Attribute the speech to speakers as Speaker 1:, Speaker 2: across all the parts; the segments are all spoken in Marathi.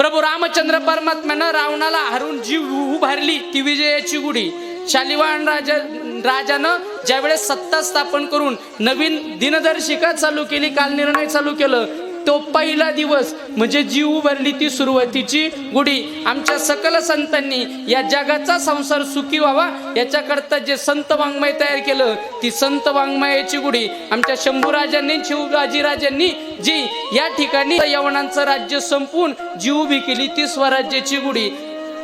Speaker 1: प्रभू रामचंद्र परमात्म्यानं रावणाला हरून जी उभारली ती विजयाची गुढी. शालिवाहन राजानं ज्यावेळेस सत्ता स्थापन करून नवीन दिनदर्शिका चालू केली, कालनिर्णय चालू केलं, तो पहिला दिवस म्हणजे जी उभारली ती सुरुवातीची गुढी. आमच्या सकल संतांनी या जगाचा संसार सुखी व्हावा याच्याकरता जे संत वाङ्मय तयार केलं ती संत वाङ्मयाची गुढी. आमच्या शंभूराजांनी शिवाजीराजांनी जी या ठिकाणी यवनांचं राज्य संपवून जी उभी केली ती स्वराज्याची गुढी.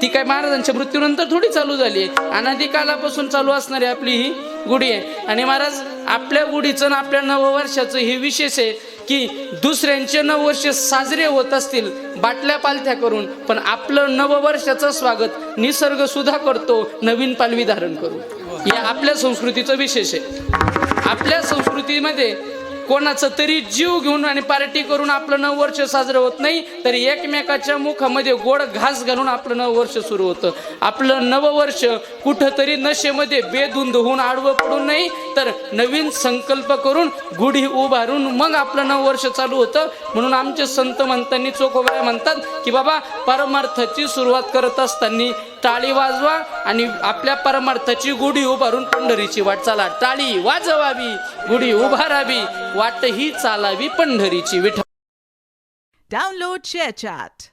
Speaker 1: ती काय महाराजांच्या मृत्यूनंतर थोडी चालू झाली, अनादी कालापासून चालू असणारी आपली ही गुढी आहे. आणि महाराज आपल्या गुढीचं आणि आपल्या नववर्षाचं हे विशेष आहे की दुसऱ्यांचे नववर्ष साजरे होत असतील बाटल्या पालथ्या करून, पण आपलं नववर्षाचं स्वागत निसर्ग सुद्धा करतो नवीन पालवी धारण करून. हे आपल्या संस्कृतीचं विशेष आहे. आपल्या संस्कृतीमध्ये कोणाचं तरी जीव घेऊन आणि पार्टी करून आपलं नववर्ष साजरं होत नाही, तर एकमेकाच्या मुखामध्ये गोड घास घालून आपलं नववर्ष सुरू होतं. आपलं नववर्ष कुठंतरी नशेमध्ये बेधुंद होऊन आडवं पडून नाही, तर नवीन संकल्प करून गुढी उभारून मग आपलं नववर्ष चालू होतं. म्हणून आमचे संत म्हणताना चोखोबाई म्हणतात की बाबा, परमार्थाची सुरुवात करत असताना टाळी वाजवा आणि आपल्या परमार्थाची गुढी उभारून पंढरीची वाट चाला. टाळी वाजवावी, गुढी उभारावी, वाट ही चालावी पंढरीची. विठ्ठल.
Speaker 2: Download ShareChat.